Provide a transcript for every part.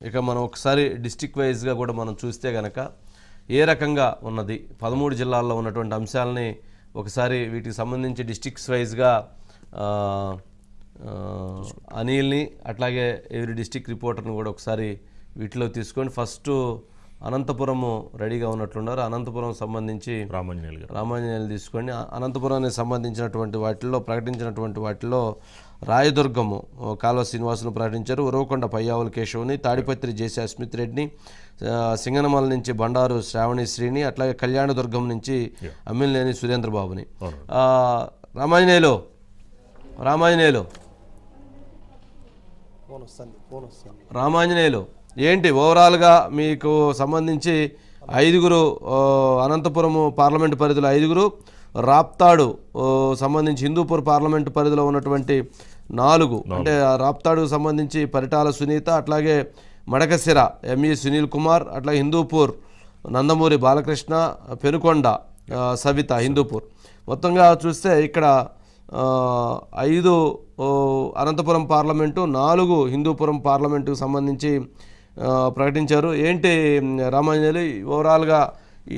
ఇక మనం ఒకసారి డిస్ట్రిక్ట్ వైజ్గా కూడా మనం చూస్తే గనక ఏ రకంగా ఉన్నది 13 జిల్లాల్లో ఉన్నటువంటి అంశాలని ఒకసారి వీటికి సంబంధించి డిస్ట్రిక్ట్స్ వైజ్గా అనిల్ని అట్లాగే ఎవరి డిస్ట్రిక్ట్ రిపోర్టర్ని కూడా ఒకసారి వీటిలో తీసుకొని ఫస్ట్ అనంతపురము రెడీగా ఉన్నట్లున్నారు. అనంతపురం సంబంధించి రామాంజనేయులు తీసుకొని అనంతపురానికి సంబంధించినటువంటి వాటిల్లో ప్రకటించినటువంటి వాటిల్లో రాయదుర్గము కాల్వ శ్రీనివాసును ప్రకటించారు. ఉరవకొండ పయ్యావుల కేశవుని, తాడిపత్రి జేసీ అస్మిత్ రెడ్డిని, సింగనమల నుంచి బండారు శ్రావణి శ్రీని, అట్లాగే కళ్యాణదుర్గం నుంచి అమ్మిలినేని సురేంద్రబాబుని. రామాంజనేయులు ఏంటి ఓవరాల్గా మీకు సంబంధించి 5 అనంతపురము పార్లమెంటు పరిధిలో 5, రాప్తాడు సంబంధించి హిందూపూర్ పార్లమెంటు పరిధిలో ఉన్నటువంటి 4 అంటే రాప్తాడుకు సంబంధించి పరిటాల సునీత, అట్లాగే మడకశిర ఎంఈ సునీల్ కుమార్, అట్లాగే హిందూపూర్ నందమూరి బాలకృష్ణ, పెనుకొండ సవిత హిందూపూర్. మొత్తంగా చూస్తే ఇక్కడ 5 అనంతపురం పార్లమెంటు, 4 హిందూపురం పార్లమెంటుకు సంబంధించి ప్రకటించారు. ఏంటి రామాంజనేయులు ఓవరాల్గా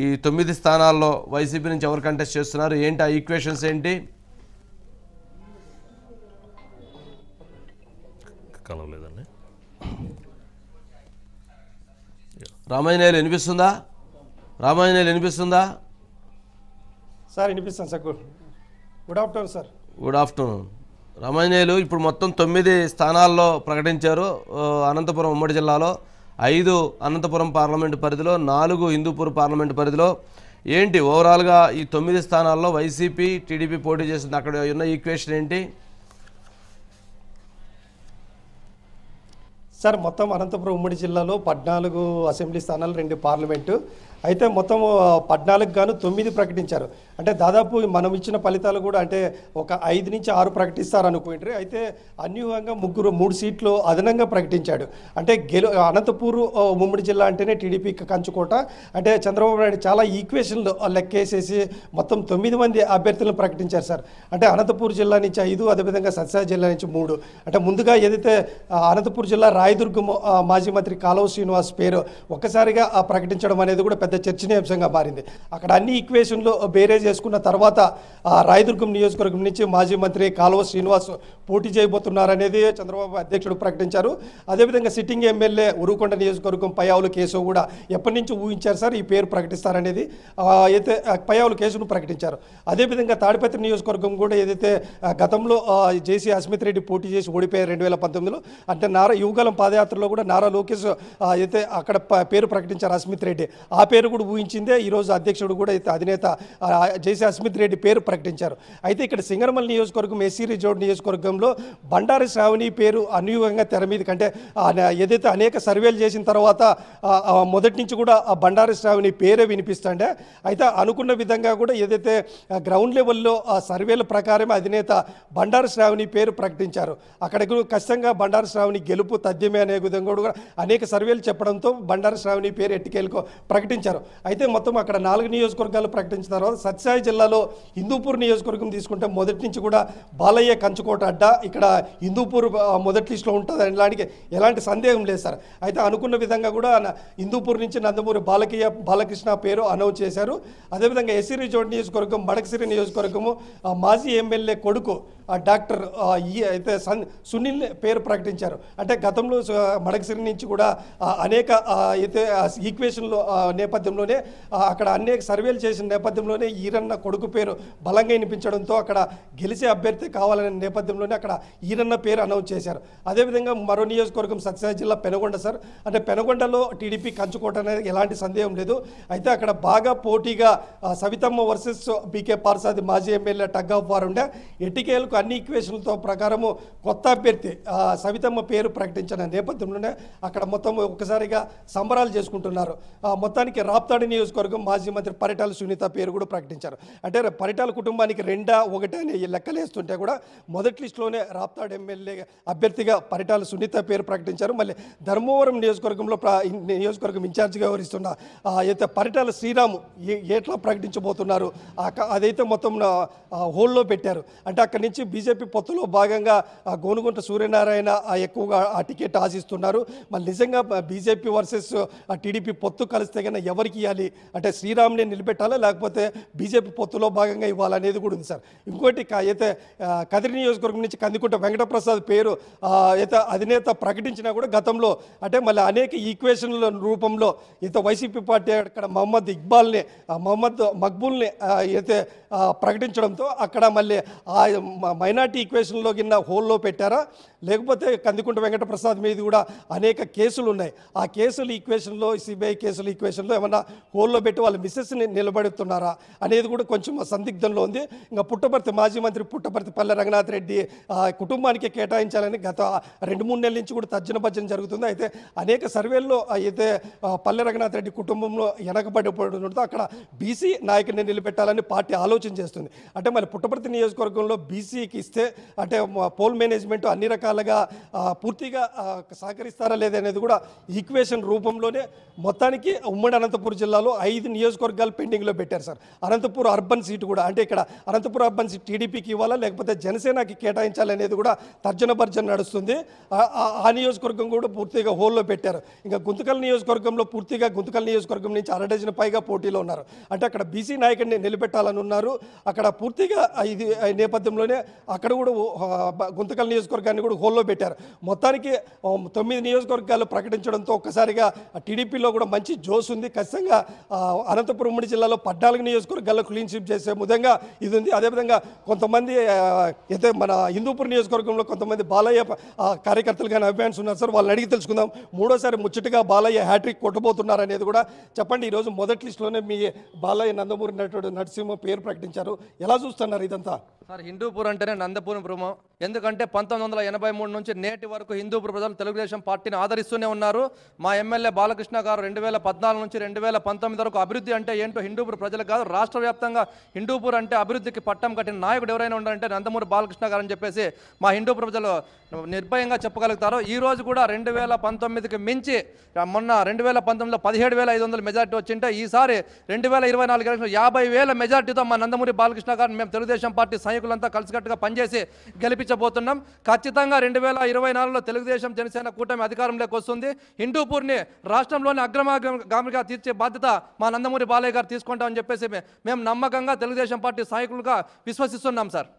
ఈ 9 స్థానాల్లో వైసీపీ నుంచి ఎవరు కంటెస్ట్ చేస్తున్నారు, ఏంటి ఆ ఈక్వేషన్స్ ఏంటి? కలవలేదండి. రామాంజనేయులు వినిపిస్తుందా? సార్ వినిపిస్తాను sir. Good afternoon sir. Good afternoon. Ramanjaneyulu ఇప్పుడు మొత్తం 9 స్థానాల్లో ప్రకటించారు. అనంతపురం ఉమ్మడి జిల్లాలో 5 అనంతపురం పార్లమెంటు పరిధిలో, 4 హిందూపూర్ పార్లమెంటు పరిధిలో. ఏంటి ఓవరాల్గా ఈ 9 స్థానాల్లో వైసీపీ టీడీపీ పోటీ చేస్తుంది, అక్కడ ఉన్న ఈక్వేషన్ ఏంటి సార్? మొత్తం అనంతపురం ఉమ్మడి జిల్లాలో 14 అసెంబ్లీ స్థానాలు, 2 పార్లమెంటు. అయితే మొత్తం 14 గాను 9 ప్రకటించారు. అంటే దాదాపు మనం ఇచ్చిన ఫలితాలు కూడా అంటే ఒక 5 నుంచి 6 ప్రకటిస్తారు అనుకుంటారు. అయితే అన్యూహంగా 3 సీట్లు అదనంగా ప్రకటించాడు. అంటే అనంతపూర్ ఉమ్మడి జిల్లా అంటేనే టీడీపీకి కంచుకోట. అంటే చంద్రబాబు నాయుడు చాలా ఈక్వేషన్లు లెక్కేసేసి మొత్తం 9 మంది అభ్యర్థులను ప్రకటించారు సార్. అంటే అనంతపూర్ జిల్లా నుంచి 5, అదేవిధంగా సత్యసాయి జిల్లా నుంచి 3. అంటే ముందుగా ఏదైతే అనంతపూర్ జిల్లా రాయదుర్గం మాజీ మంత్రి కాలువ శ్రీనివాస్ పేరు ఒక్కసారిగా ప్రకటించడం అనేది కూడా పెద్ద చర్చనీయాంశంగా మారింది. అక్కడ అన్ని ఈక్వేషన్లు బేరేజ్ చేసుకున్న తర్వాత రాయదుర్గం నియోజకవర్గం నుంచి మాజీ మంత్రి కాలువ శ్రీనివాస్ పోటీ చేయబోతున్నారనేది చంద్రబాబు అధ్యక్షుడు ప్రకటించారు. అదేవిధంగా సిట్టింగ్ ఎమ్మెల్యే ఉరుకొండ నియోజకవర్గం పయ్యావుల కేశవ్ కూడా ఎప్పటి నుంచి ఊహించారు సార్ ఈ పేరు ప్రకటిస్తారనేది. అయితే పయ్యావుల కేశవ్ను ప్రకటించారు. అదేవిధంగా తాడిపత్రి నియోజకవర్గం కూడా ఏదైతే గతంలో జేసీ అస్మిత్ రెడ్డి పోటీ చేసి ఓడిపోయారు 2019లో, అంటే యువగలం పాదయాత్రలో కూడా నారా లోకేష్ అయితే అక్కడ పేరు ప్రకటించారు అస్మిత్ రెడ్డి. ఆ పేరు కూడా ఊహించిందే ఈరోజు అధ్యక్షుడు కూడా అధినేత జేసీ అస్మిత్ రెడ్డి పేరు ప్రకటించారు. అయితే ఇక్కడ సింగనమల నియోజకవర్గం ఎస్సీ రిజర్వ్ నియోజకవర్గంలో బండారు శ్రావణి పేరు అన్యూహంగా తెర మీద కంటే ఏదైతే అనేక సర్వేలు చేసిన తర్వాత మొదటి నుంచి కూడా ఆ బండారు శ్రావణి పేరే వినిపిస్తుండే. అయితే అనుకున్న విధంగా కూడా ఏదైతే గ్రౌండ్ లెవెల్లో ఆ సర్వేల ప్రకారం అధినేత బండారు శ్రావణి పేరు ప్రకటించారు. అక్కడ ఖచ్చితంగా బండారు శ్రావణి గెలుపు తథ్యమే అనే విధంగా కూడా అనేక సర్వేలు చెప్పడంతో బండారు శ్రావణి పేరు ఎట్టికేలకు ప్రకటించారు. అయితే మొత్తం అక్కడ 4 నియోజకవర్గాలు ప్రకటించిన తర్వాత సత్యసాయి జిల్లాలో హిందూపూర్ నియోజకవర్గం తీసుకుంటే మొదటి నుంచి కూడా బాలయ్య కంచుకోట అడ్డ, ఇక్కడ హిందూపూర్ మొదటి లిస్టులో ఉంటుంది అనడానికి ఎలాంటి సందేహం లేదు సార్. అయితే అనుకున్న విధంగా కూడా హిందూపూర్ నుంచి నందమూరి బాలకృష్ణ పేరు అనౌన్స్ చేశారు. అదేవిధంగా ఎస్సీ రిజర్వ్ నియోజకవర్గం మడకసిరి నియోజకవర్గము మాజీ ఎమ్మెల్యే కొడుకు డాక్టర్ అయితే సునీల్ పేరు ప్రకటించారు. అంటే గతంలో మడకసిరి నుంచి కూడా అనేక అయితే ఈక్వేషన్లో నేపథ్యంలోనే అక్కడ అనేక సర్వేలు చేసిన నేపథ్యంలోనే ఈరన్న కొడుకు పేరు బలంగా వినిపించడంతో అక్కడ గెలిచే అభ్యర్థి కావాలనే నేపథ్యంలోనే అక్కడ ఈరన్న పేరు అనౌన్స్ చేశారు. అదేవిధంగా మరో నియోజకవర్గం సత్యసాయి జిల్లా పెనుగొండ సార్. అంటే పెనుగొండలో టీడీపీ కంచుకోట అనేది ఎలాంటి సందేహం లేదు. అయితే అక్కడ బాగా పోటీగా సవితమ్మ వర్సెస్ బీకే పార్సాది మాజీ ఎమ్మెల్యే టగ్ ఆఫ్ వార్ ఉండే. ఎట్టికేలకు అన్ని ఈక్వేషన్లతో ప్రకారము కొత్త అభ్యర్థి సవితమ్మ పేరు ప్రకటించిన నేపథ్యంలోనే అక్కడ మొత్తం ఒక్కసారిగా సంబరాలు చేసుకుంటున్నారు. మొత్తానికి రాప్తాడు నియోజకవర్గం మాజీ మంత్రి పరిటాల సునీత పేరు కూడా ప్రకటించారు. అంటే పరిటాల కుటుంబానికి 2-1 అనే లెక్కలేస్తుంటే కూడా మొదటి లిస్టులోనే రాప్తాడు ఎమ్మెల్యే అభ్యర్థిగా పరిటాల సునీత పేరు ప్రకటించారు. మళ్ళీ ధర్మవరం నియోజకవర్గం ఇన్ఛార్జిగా వ్యవహరిస్తున్న అయితే పరిటాల శ్రీరాము ఎట్లా ప్రకటించబోతున్నారు అదైతే మొత్తం హోల్లో పెట్టారు. అంటే అక్కడి నుంచి బీజేపీ పొత్తులో భాగంగా గోనుగుంట సూర్యనారాయణ ఎక్కువగా ఆ టికెట్ ఆశిస్తున్నారు. మళ్ళీ నిజంగా బీజేపీ వర్సెస్ టీడీపీ పొత్తు కలిస్తే కన్నా ఎవరికి ఇవ్వాలి అంటే శ్రీరామ్ని నిలబెట్టాలా లేకపోతే బీజేపీ పొత్తులో భాగంగా ఇవ్వాలనేది కూడా ఉంది సార్. ఇంకోటి అయితే కదిరి నియోజకవర్గం నుంచి కందికుంట వెంకటప్రసాద్ పేరు అయితే అధినేత ప్రకటించినా కూడా గతంలో అంటే మళ్ళీ అనేక ఈక్వేషన్ల రూపంలో అయితే వైసీపీ పార్టీ అక్కడ మహమ్మద్ మక్బూల్ని అయితే ప్రకటించడంతో అక్కడ మళ్ళీ ఆ మైనార్టీ ఈక్వేషన్లో కింద హోల్లో పెట్టారా లేకపోతే కందికుంట వెంకటప్రసాద్ మీద కూడా అనేక కేసులు ఉన్నాయి. ఆ కేసులు ఈక్వేషన్లో సిబిఐ కేసుల ఈక్వేషన్లో ఏమన్నా హోల్లో పెట్టి వాళ్ళ మిస్సెస్ని నిలబెడుతున్నారా అనేది కూడా కొంచెం సందిగ్ధంలో ఉంది. ఇంకా మాజీ మంత్రి పుట్టపర్తి పల్లె రంగనాథ్ రెడ్డి కుటుంబానికి కేటాయించాలని గత 2-3 నెలల నుంచి కూడా తర్జన భర్జన జరుగుతుంది. అయితే అనేక సర్వేల్లో అయితే పల్లె రంగనాథ్ రెడ్డి కుటుంబంలో వెనకబడిపోవడంతో అక్కడ బీసీ నాయకుడిని నిలబెట్టాలని పార్టీ ఆలోచన చేస్తుంది. అంటే మరి పుట్టపర్తి నియోజకవర్గంలో బీసీకి ఇస్తే అంటే పోల్ మేనేజ్మెంట్ అన్ని రకాలుగా పూర్తిగా సహకరిస్తారా లేదనేది కూడా ఈక్వేషన్ రూపంలోనే మొత్తానికి ఉమ్మడి అనంతపురం జిల్లాలో 5 నియోజకవర్గాలు పెండింగ్లో పెట్టారు సార్. అనంతపురం అర్బన్ సీటు కూడా అంటే ఇక్కడ అనంతపురం అర్బన్ సీట్ టీడీపీకి ఇవ్వాలా లేకపోతే జనసేనకి కేటాయించాలనేది కూడా తర్జన భర్జన నడుస్తుంది. ఆ నియోజకవర్గం కూడా పూర్తిగా హోల్లో పెట్టారు. ఇంకా గుంతకల్ నియోజకవర్గం నుంచి 6 డజన్ పైగా పోటీలో ఉన్నారు. అంటే అక్కడ బీసీ నాయకుడిని నిలబెట్టాలని ఉన్నారు. అక్కడ పూర్తిగా ఇది నేపథ్యంలోనే అక్కడ కూడా గుంతకల్ నియోజకవర్గాన్ని కూడా హోల్లో పెట్టారు. మొత్తానికి 9 నియోజకవర్గాలు ప్రకటించడంతో ఒక్కసారిగా టీడీపీలో కూడా మంచి జోస్ ఉంది. ఖచ్చితంగా అనంతపురం ఉమ్మడి జిల్లాలో 14 నియోజకవర్గాల్లో క్లీన్ స్వీప్ చేసే విధంగా ఇది ఉంది. అదేవిధంగా కొంతమంది అయితే మన హిందూపూర్ నియోజకవర్గంలో కొంతమంది బాలయ్య కార్యకర్తలు కానీ అభిమాన్స్ ఉన్నారు సార్. వాళ్ళని అడిగి తెలుసుకుందాం. 3వ సారి ముచ్చటగా బాలయ్య హ్యాట్రిక్ కొట్టబోతున్నారు అనేది కూడా చెప్పండి. ఈరోజు మొదటి లిస్టులోనే మీ బాలయ్య నందమూరి నరసింహ పేరు ప్రకటించారు. ఎలా చూస్తున్నారు ఇదంతా? సార్ హిందూపూర్ అంటేనే నందపురం. ఎందుకంటే 1983 నుంచి నేటి వరకు హిందూపూర్ ప్రజలు తెలుగుదేశం పార్టీని ఆదరిస్తూనే ఉన్నారు. మా ఎమ్మెల్యే బాలకృష్ణ గారు 2014 నుంచి 2019 వరకు అభివృద్ధి అంటే ఏంటో హిందూపూర్ ప్రజలకు కాదు రాష్ట్ర వ్యాప్తంగా హిందూపూర్ అంటే అభివృద్ధికి పట్టం కట్టిన నాయకుడు ఎవరైనా ఉండాలంటే నందమూరి బాలకృష్ణ గారు అని చెప్పేసి మా హిందూపూర్ ప్రజలు నిర్భయంగా చెప్పగలుగుతారు. ఈ రోజు కూడా 2019కి మించి మొన్న 2019లో 17,500 మెజార్టీ వచ్చింటే ఈసారి 2024 ఎలక్షన్ 50,000 మెజార్టీతో మా నందమూరి బాలకృష్ణ గారిని మేము తెలుగుదేశం పార్టీ సైనికులంతా కలిసికట్టుగా పనిచేసి గెలిపించబోతున్నాం. ఖచ్చితంగా 2024లో తెలుగుదేశం జనసేన కూటమి అధికారంలోకి వస్తుంది. హిందూపూర్ని రాష్ట్రంలోని అగ్రగామిగా తీర్చే బాధ్యత మా నందమూరి బాలయ్య గారు తీసుకుంటామని చెప్పేసి మేము నమ్మకంగా తెలుగుదేశం పార్టీ సైనికులుగా విశ్వసిస్తున్నాం సార్.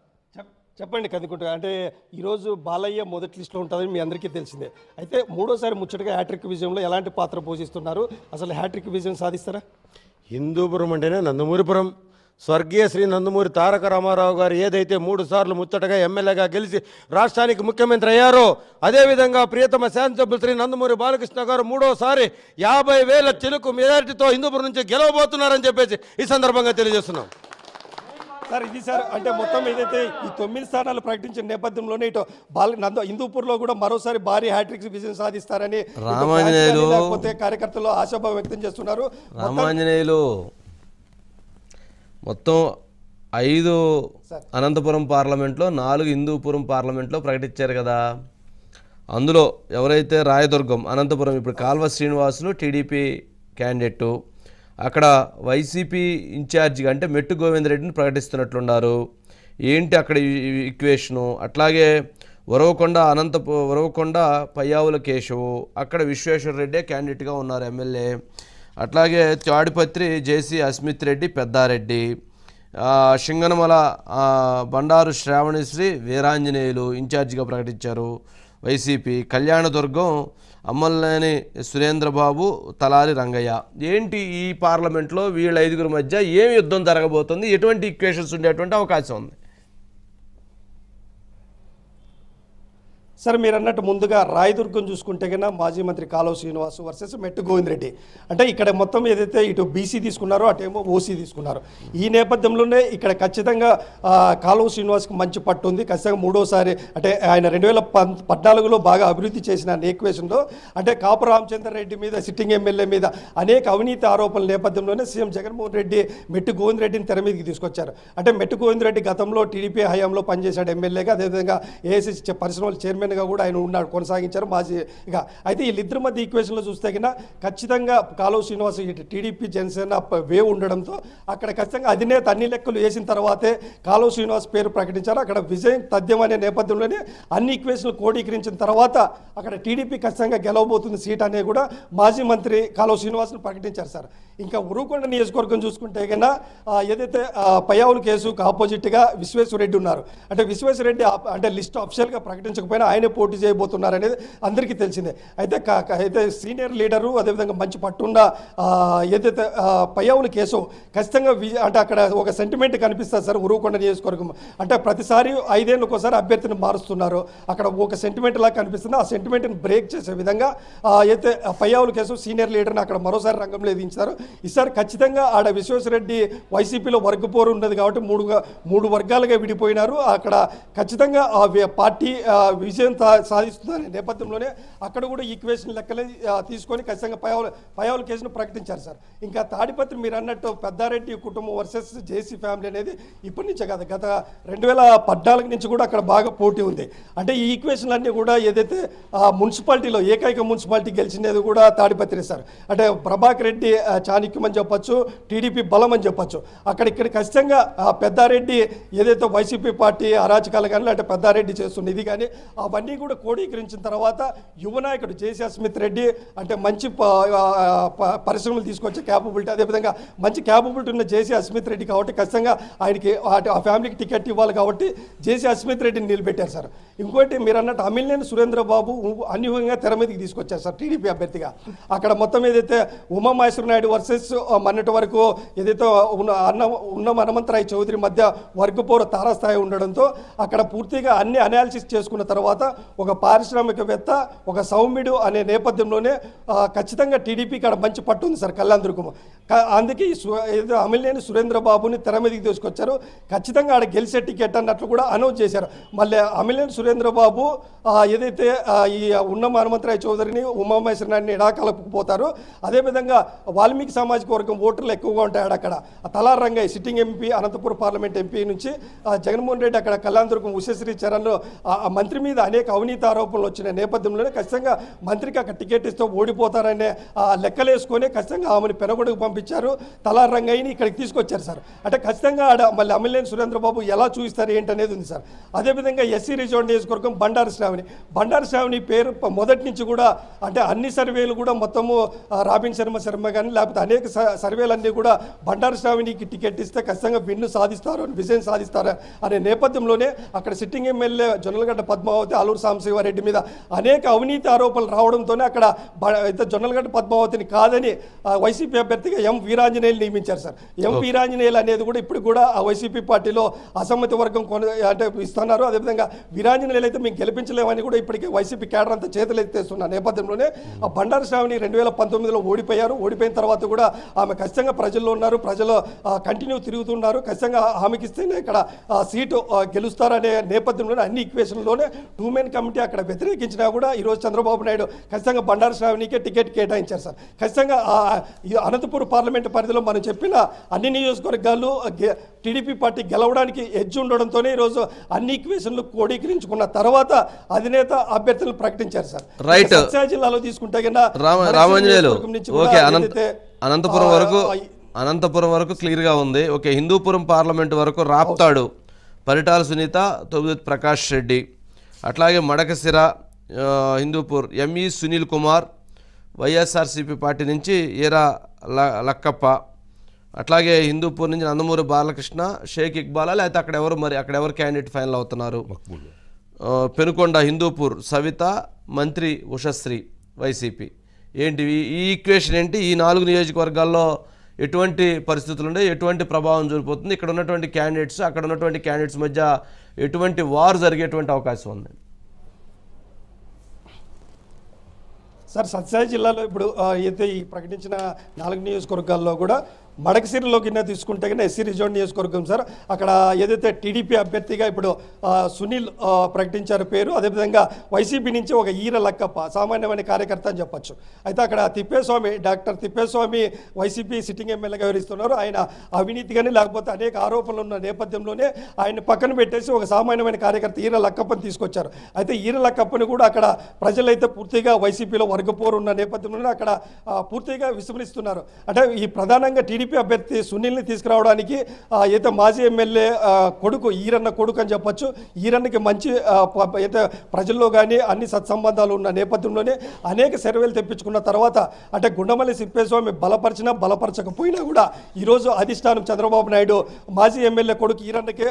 చెప్పండి కందికుంట అంటే ఈరోజు బాలయ్య మొదటి లిస్టులో ఉంటుందని మీ అందరికీ తెలిసిందే. అయితే 3వ సారి ముచ్చటగా హ్యాట్రిక్ విజయంలో ఎలాంటి పాత్ర పోషిస్తున్నారు? అసలు హ్యాట్రిక్ విజయం సాధిస్తారా? హిందూపురం అంటేనే నందమూరిపురం. స్వర్గీయ శ్రీ నందమూరి తారక రామారావు గారు ఏదైతే 3 సార్లు ముచ్చటగా ఎమ్మెల్యేగా గెలిచి రాష్ట్రానికి ముఖ్యమంత్రి అయ్యారో అదేవిధంగా ప్రియతమ శాసనసభ్యులు శ్రీ నందమూరి బాలకృష్ణ గారు 3వసారి 50,000 చిలుకు మెజారిటీతో హిందూపురం నుంచి గెలవబోతున్నారని చెప్పేసి ఈ సందర్భంగా తెలియజేస్తున్నాం. సార్ ఇది సార్ అంటే మొత్తం ఏదైతే ఈ 9 స్థానాలు ప్రకటించిన నేపథ్యంలోనే ఇటు హిందూపూర్లో కూడా మరోసారి భారీ హ్యాట్రిక్ విజయం సాధిస్తారని లేకపోతే కార్యకర్తలు ఆశాభావం వ్యక్తం చేస్తున్నారు. రామాంజనేయులు మొత్తం 5 అనంతపురం పార్లమెంట్లో 4 హిందూపురం పార్లమెంట్లో ప్రకటించారు కదా. అందులో ఎవరైతే రాయదుర్గం అనంతపురం ఇప్పుడు కాల్వ శ్రీనివాసులు టీడీపీ క్యాండిడేటు అక్కడ వైసీపీ ఇన్ఛార్జిగా అంటే మెట్టు గోవిందరెడ్డిని ప్రకటిస్తున్నట్లున్నారు. ఏంటి అక్కడ ఈక్వేషను? అట్లాగే వరవకొండ పయ్యావుల కేశవు అక్కడ విశ్వేశ్వరరెడ్డి క్యాండిడేట్గా ఉన్నారు ఎమ్మెల్యే. అట్లాగే తాడిపత్రి జేసీ అస్మిత్ రెడ్డి పెద్దారెడ్డి, సింగనమల బండారు శ్రావణిశ్రీ వీరాంజనేయులు ఇన్ఛార్జిగా ప్రకటించారు వైసీపీ. కళ్యాణదుర్గం అమ్మలేని సురేంద్రబాబు, తలారి రంగయ్య. ఏంటి ఈ పార్లమెంట్లో వీళ్ళ 5గురి మధ్య ఏం యుద్ధం జరగబోతుంది? ఎటువంటి ఈక్వేషన్స్ ఉండేటువంటి అవకాశం ఉంది? సార్ మీరు అన్నట్టు ముందుగా రాయదుర్గం చూసుకుంటే కన్నా మాజీ మంత్రి కాలువ శ్రీనివాస్ వర్సెస్ మెట్టు గోవింద్ రెడ్డి. అంటే ఇక్కడ మొత్తం ఏదైతే ఇటు బీసీ తీసుకున్నారో అటేమో ఓసీ తీసుకున్నారు. ఈ నేపథ్యంలోనే ఇక్కడ ఖచ్చితంగా కాలువ శ్రీనివాస్కి మంచి పట్టు ఉంది. ఖచ్చితంగా మూడోసారి అంటే ఆయన 2014లో బాగా అభివృద్ధి చేసిన ఈక్వేషన్లో అంటే కాపు రామచంద్ర రెడ్డి మీద సిట్టింగ్ ఎమ్మెల్యే మీద అనేక అవినీతి ఆరోపణల నేపథ్యంలోనే సీఎం జగన్మోహన్ రెడ్డి మెట్టు గోవింద్ రెడ్డిని తెర మీదకి తీసుకొచ్చారు. అంటే మెట్టు గోవింద్ రెడ్డి గతంలో టీడీపీ హయాంలో పనిచేశాడు ఎమ్మెల్యేగా, అదేవిధంగా ఏఐసీసీ పరిశ్రమల చైర్మన్ గా కూడా ఆయన ఉన్నాడు, కొనసాగించారు మాజీగా. అయితే వీళ్ళిద్దరి మధ్య ఈక్వేషన్లో చూస్తే కన్నా ఖచ్చితంగా కాలువ శ్రీనివాస్ టీడీపీ జనసేన వేవ్ ఉండడంతో అక్కడ ఖచ్చితంగా అధినేత అన్ని లెక్కలు వేసిన తర్వాతే కాలువ శ్రీనివాస్ పేరు ప్రకటించారు. అక్కడ విజయం తథ్యం అనే నేపథ్యంలోనే అన్ని ఈక్వేషన్లు కోడీకరించిన తర్వాత అక్కడ టీడీపీ ఖచ్చితంగా గెలవబోతుంది సీట్ అనేది కూడా మాజీ మంత్రి కాలువ శ్రీనివాస్ను ప్రకటించారు సార్. ఇంకా ఉరుకొండ నియోజకవర్గం చూసుకుంటే కన్నా ఏదైతే పయ్యావుల కేసుకు ఆపోజిట్గా విశ్వేశ్వరరెడ్డి ఉన్నారు. అంటే విశ్వేశ్వరరెడ్డి అంటే లిస్ట్ అఫిషియల్గా ప్రకటించకపోయినా ఆయనే పోటీ చేయబోతున్నారు అనేది అందరికీ తెలిసిందే. అయితే సీనియర్ లీడరు అదేవిధంగా మంచి పట్టున్న ఏదైతే పయ్యావుల కేసు ఖచ్చితంగా అంటే అక్కడ ఒక సెంటిమెంట్ కనిపిస్తుంది సార్ ఉరుకొండ నియోజకవర్గం. అంటే ప్రతిసారి 5 ఏళ్ళకి ఒకసారి అభ్యర్థిని మారుస్తున్నారు. అక్కడ ఒక సెంటిమెంట్ లాగా కనిపిస్తుంది. ఆ సెంటిమెంట్ని బ్రేక్ చేసే విధంగా అయితే పయ్యావుల కేసు సీనియర్ లీడర్ని అక్కడ మరోసారి రంగంలో దించారు. ఈసారి ఖచ్చితంగా ఆడ విశ్వేశ్వరరెడ్డి వైసీపీలో వర్గపోరు ఉన్నది కాబట్టి మూడు వర్గాలుగా విడిపోయినారు. అక్కడ ఖచ్చితంగా ఆ పార్టీ విజయం సాధిస్తుందనే నేపథ్యంలోనే అక్కడ కూడా ఈక్వేషన్ లెక్కలే తీసుకొని ఖచ్చితంగా పయ్యావుల కేసును ప్రకటించారు సార్. ఇంకా తాడిపత్రి మీరు అన్నట్టు పెద్దారెడ్డి కుటుంబం వర్సెస్ జేసీ ఫ్యామిలీ అనేది ఇప్పటి నుంచే కాదు, గత 2014 నుంచి కూడా అక్కడ బాగా పోటీ ఉంది. అంటే ఈ ఈక్వేషన్లు అన్నీ కూడా ఏదైతే మున్సిపాలిటీలో ఏకైక మున్సిపాలిటీ గెలిచినది కూడా తాడిపత్రి సార్. అంటే ప్రభాకర్ రెడ్డి చాణక్యం అని చెప్పొచ్చు, టీడీపీ బలం అని చెప్పొచ్చు. ఇక్కడ ఖచ్చితంగా పెద్దారెడ్డి ఏదైతే వైసీపీ పార్టీ అరాచకాలు కానీ అంటే పెద్దారెడ్డి చేస్తున్న ఇది కానీ అవన్నీ కూడా కోడీకరించిన తర్వాత యువ నాయకుడు జేసీ అస్మిత్ రెడ్డి అంటే మంచి పరిశ్రమలు తీసుకొచ్చే క్యాపబిలిటీ, అదేవిధంగా మంచి క్యాపబిలిటీ ఉన్న జేసీ అస్మిత్ రెడ్డి కాబట్టి ఖచ్చితంగా ఆయనకి ఆ ఫ్యామిలీకి టికెట్ ఇవ్వాలి కాబట్టి జేసీ అస్మిత్ రెడ్డిని నిలబెట్టారు సార్. ఇంకోటి మీరు అన్నట్టు అమిలినేని సురేంద్రబాబు అన్యూహంగా తెర మీదకి తీసుకొచ్చారు సార్ టీడీపీ అభ్యర్థిగా. అక్కడ మొత్తం ఏదైతే ఉమామహేశ్వర నాయుడు వర్సెస్ మొన్నటి వరకు ఏదైతే ఉన్న హనుమంతరాయ్ చౌదరి మధ్య వర్గపోరు తారాస్థాయి ఉండడంతో అక్కడ పూర్తిగా అన్ని అనాలిసిస్ చేసుకున్న తర్వాత ఒక పారిశ్రామికవేత్త ఒక సౌమ్యుడు అనే నేపథ్యంలోనే ఖచ్చితంగా టీడీపీకి అక్కడ మంచి పట్టు ఉంది సార్ కళ్యాణదుర్గము. అందుకే ఏదో అమిలినేని సురేంద్రబాబుని తెర మీదకి తీసుకొచ్చారు. ఖచ్చితంగా ఆడ గెలిచే టికెట్ అన్నట్లు కూడా అనౌన్స్ చేశారు. మళ్ళీ అమిలినేని సురేంద్రబాబు ఏదైతే ఈ ఉన్నమ హనుమంతరాయ్ చౌదరిని ఉమామహేశ్వర నాయుడిని ఎడాకలపుకుపోతారు. అదేవిధంగా వాల్మీకి సామాజిక వర్గం ఓటర్లు ఎక్కువగా ఉంటాడు అక్కడ. Talari Rangaiah sitting MP Anantapuram parliament MP నుంచి జగన్మోహన్ రెడ్డి అక్కడ కళ్యాణదుర్గం ఉషశ్రీ చరణ్ మంత్రి మీద అనేక అవినీతి ఆరోపణలు వచ్చిన నేపథ్యంలోనే ఖచ్చితంగా మంత్రికి అక్కడ టికెట్ ఇస్తే ఓడిపోతారనే లెక్కలేసుకొని ఖచ్చితంగా ఆమెను పెనగొడుకు పంపించారు. తలార్ రంగయ్యని ఇక్కడికి తీసుకొచ్చారు సార్. అంటే ఖచ్చితంగా ఆడ మళ్ళీ అమిలినేని సురేంద్రబాబు ఎలా చూపిస్తారు ఏంటనేది ఉంది సార్. అదేవిధంగా ఎస్సీ రిజర్వ్ నియోజకవర్గం బండారు శ్రావణి పేరు మొదటి నుంచి కూడా అంటే అన్ని సర్వేలు కూడా మొత్తము రాబిన్ శర్మ కానీ లేకపోతే అనేక సర్వేలన్నీ కూడా బండారు శ్రావణికి టికెట్ ఇస్తే ఖచ్చితంగా విజయం సాధిస్తారు అనే నేపథ్యంలోనే అక్కడ సిట్టింగ్ ఎమ్మెల్యే జొన్నలగడ్డ పద్మావతి ఆలూరు సాంబశివారెడ్డి మీద అనేక అవినీతి ఆరోపణలు రావడంతోనే అక్కడ జొన్నలగడ్డ పద్మావతిని కాదని వైసీపీ అభ్యర్థిగా ఎం వీరాంజనేయులు నియమించారు సార్. ఎం వీరాంజనేయులు అనేది కూడా ఇప్పుడు కూడా ఆ వైసీపీ పార్టీలో అసమ్మతి వర్గం అంటే ఇస్తున్నారు. అదేవిధంగా వీరాంజనేయులు అయితే మేము గెలిపించలేమని కూడా ఇప్పటికే వైసీపీ కేడర్ అంతా చేతులు ఎత్తేస్తున్న నేపథ్యంలోనే ఆ బండారు శ్రావణి 2019లో ఓడిపోయారు. ఓడిపోయిన తర్వాత కూడా ఆమె ఖచ్చితంగా ప్రజల్లో ఉన్నారు, ప్రజలు కంటిన్యూ తిరుగుతున్నారు. ఖచ్చితంగా ఆమెకి ఇస్తేనే ఇక్కడ సీటు గెలుస్తారనే నేపథ్యంలోనే అన్ని ఈక్వేషన్లోనే 2 మెన్ కమిటీ అక్కడ వ్యతిరేకించినా కూడా ఈరోజు చంద్రబాబు నాయుడు ఖచ్చితంగా బండారు శ్రావణికే టికెట్ కేటాయించారు సార్. ఖచ్చితంగా అనంతపురం పార్లమెంటు పరిధిలో మనం చెప్పిన అన్ని నియోజకవర్గాలు టీడీపీ పార్టీ గెలవడానికి ఎడ్జ్ ఉండడంతోనే ఈరోజు అన్ని ఈక్వేషన్లు కోడీకరించుకున్న తర్వాత అధినేత అభ్యర్థులను ప్రకటించారు సార్. రైట్. సత్యా జిల్లాలో తీసుకుంటే కన్నా రామాంజనేయులు ఓకే అనంతపురం వరకు క్లియర్గా ఉంది. ఓకే, హిందూపురం పార్లమెంట్ వరకు రాప్తాడు పరిటాల సునీత, తొమ్మిది ప్రకాష్ రెడ్డి, అట్లాగే మడకసిర హిందూపూర్ ఎంఈ సునీల్ కుమార్, వైఎస్ఆర్సీపీ పార్టీ నుంచి ఏరా లక్కప్ప, అట్లాగే హిందూపూర్ నుంచి నందమూరి బాలకృష్ణ, షేక్ ఇక్బాలా లేకపోతే అక్కడెవరు క్యాండిడేట్ ఫైనల్ అవుతున్నారు? పెనుకొండ హిందూపూర్ సవిత, మంత్రి ఉషశ్రీ వైసీపీ. ఏంటివి ఈ ఈక్వేషన్ ఏంటి? ఈ 4 నియోజకవర్గాల్లో ఎటువంటి పరిస్థితులు ఉండే, ఎటువంటి ప్రభావం చూపిపోతుంది, ఇక్కడ ఉన్నటువంటి క్యాండిడేట్స్ అక్కడ ఉన్నటువంటి క్యాండిడేట్స్ మధ్య ఎటువంటి వార్ జరిగేటువంటి అవకాశం ఉంది? సార్ సత్యసాయి జిల్లాలో ఇప్పుడు అయితే ఈ ప్రకటించిన 4 నియోజకవర్గాల్లో కూడా మడకసిరిలో కింద తీసుకుంటే కన్నా ఎస్సీ రిజర్వ్ నియోజకవర్గం సార్, అక్కడ ఏదైతే టీడీపీ అభ్యర్థిగా ఇప్పుడు సునీల్ ప్రకటించారు పేరు, అదేవిధంగా వైసీపీ నుంచి ఒక ఈర లక్కప్ప సామాన్యమైన కార్యకర్త అని చెప్పొచ్చు. అయితే అక్కడ Thippeswamy, doctor Thippeswamy YCP sitting ఎమ్మెల్యేగా వివరిస్తున్నారు. ఆయన అవినీతి కానీ లేకపోతే అనేక ఆరోపణలు ఉన్న నేపథ్యంలోనే ఆయన పక్కన పెట్టేసి ఒక సామాన్యమైన కార్యకర్త ఈర లక్కప్పని తీసుకొచ్చారు. అయితే ఈర లక్కప్పని కూడా అక్కడ ప్రజలైతే పూర్తిగా వైసీపీలో వర్గపోరు ఉన్న నేపథ్యంలోనే అక్కడ పూర్తిగా విస్మరిస్తున్నారు. అంటే ఈ ప్రధానంగా టీడీపీ అభ్యర్థి సునీల్ని తీసుకురావడానికి అయితే మాజీ ఎమ్మెల్యే కొడుకు ఈరన్న కొడుకు అని చెప్పొచ్చు. ఈరన్నకి మంచి అయితే ప్రజల్లో కానీ అన్ని సత్సంబంధాలు ఉన్న నేపథ్యంలోనే అనేక సర్వేలు తెప్పించుకున్న తర్వాత అంటే గుండమల్లి తిప్పేస్వామి బలపరిచినా బలపరచకపోయినా కూడా ఈరోజు అధిష్టానం చంద్రబాబు నాయుడు మాజీ ఎమ్మెల్యే కొడుకు ఈరన్నకి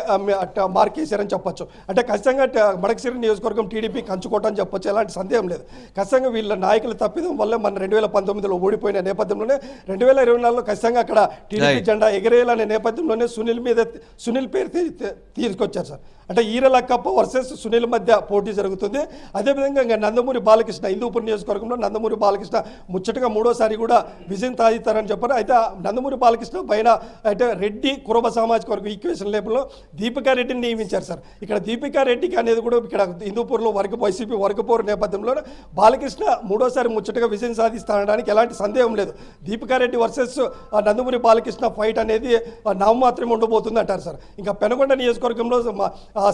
మార్కేశారని చెప్పొచ్చు. అంటే ఖచ్చితంగా మడకసిరి నియోజకవర్గం టీడీపీ కంచుకోవటం చెప్పొచ్చు, ఎలాంటి సందేహం లేదు. ఖచ్చితంగా వీళ్ళ నాయకుల తప్పిదం వల్ల మన 2019లో ఓడిపోయిన నేపథ్యంలోనే 2024లో ఖచ్చితంగా అక్కడ టీడీపీ జెండా ఎగరేయాలనే నేపథ్యంలోనే సునీల్ పేరు తీసుకొచ్చారు సార్. అంటే ఈర లక్కప్ప వర్సెస్ సునీల్ మధ్య పోటీ జరుగుతుంది. అదేవిధంగా ఇంకా నందమూరి బాలకృష్ణ హిందూపూర్ నియోజకవర్గంలో నందమూరి బాలకృష్ణ ముచ్చటగా 3వ సారి కూడా విజయం సాధిస్తారని చెప్పారు. అయితే నందమూరి బాలకృష్ణ పైన అయితే రెడ్డి కురబ సామాజిక వర్గ ఈక్వేషన్ లేబుల్లో దీపికా రెడ్డిని నియమించారు సార్. ఇక్కడ దీపికా రెడ్డికి అనేది కూడా ఇక్కడ హిందూపూర్లో వైసీపీ వర్గపోరు నేపథ్యంలో బాలకృష్ణ 3వ సారి ముచ్చటగా విజయం సాధిస్తానడానికి ఎలాంటి సందేహం లేదు. దీపికా రెడ్డి వర్సెస్ నందమూరి బాలకృష్ణ ఫైట్ అనేది నామమాత్రమే ఉండబోతుంది అంటారు సార్. ఇంకా పెనుగొండ నియోజకవర్గంలో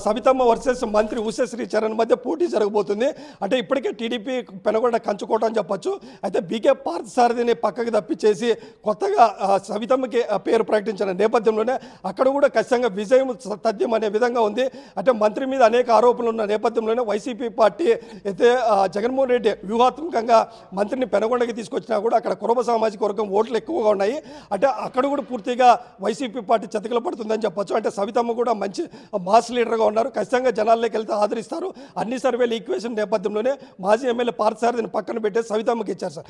సవితమ్మ వర్సెస్ మంత్రి ఉషశ్రీ చరణ్ మధ్య పోటీ జరగబోతుంది. అంటే ఇప్పటికే టీడీపీ పెనుగొండ కంచుకోవటం అని చెప్పొచ్చు. అయితే బీకే పార్థసారథిని పక్కకు తప్పించేసి కొత్తగా సవితమ్మకి పేరు ప్రకటించిన నేపథ్యంలోనే అక్కడ కూడా ఖచ్చితంగా విజయం తథ్యం అనే విధంగా ఉంది. అంటే మంత్రి మీద అనేక ఆరోపణలు ఉన్న నేపథ్యంలోనే వైసీపీ పార్టీ అయితే జగన్మోహన్ రెడ్డి వ్యూహాత్మకంగా మంత్రిని పెనుగొండకి తీసుకొచ్చినా కూడా అక్కడ కురబ సామాజిక వర్గం ఓట్లు ఎక్కువగా ఉన్నాయి. అంటే అక్కడ కూడా పూర్తిగా వైసీపీ పార్టీ చతికిల పడుతుందని చెప్పొచ్చు. అంటే సవితమ్మ కూడా మంచి మాస్ లీడర్గా ఉన్నారు, ఖచ్చితంగా జనాల్లోకి వెళ్తే ఆదరిస్తారు. అన్ని సర్వేలు ఈక్వేషన్ నేపథ్యంలోనే మాజీ ఎమ్మెల్యే పార్థసారథిని పక్కన పెట్టే సవితమ్మకి ఇచ్చారు సార్.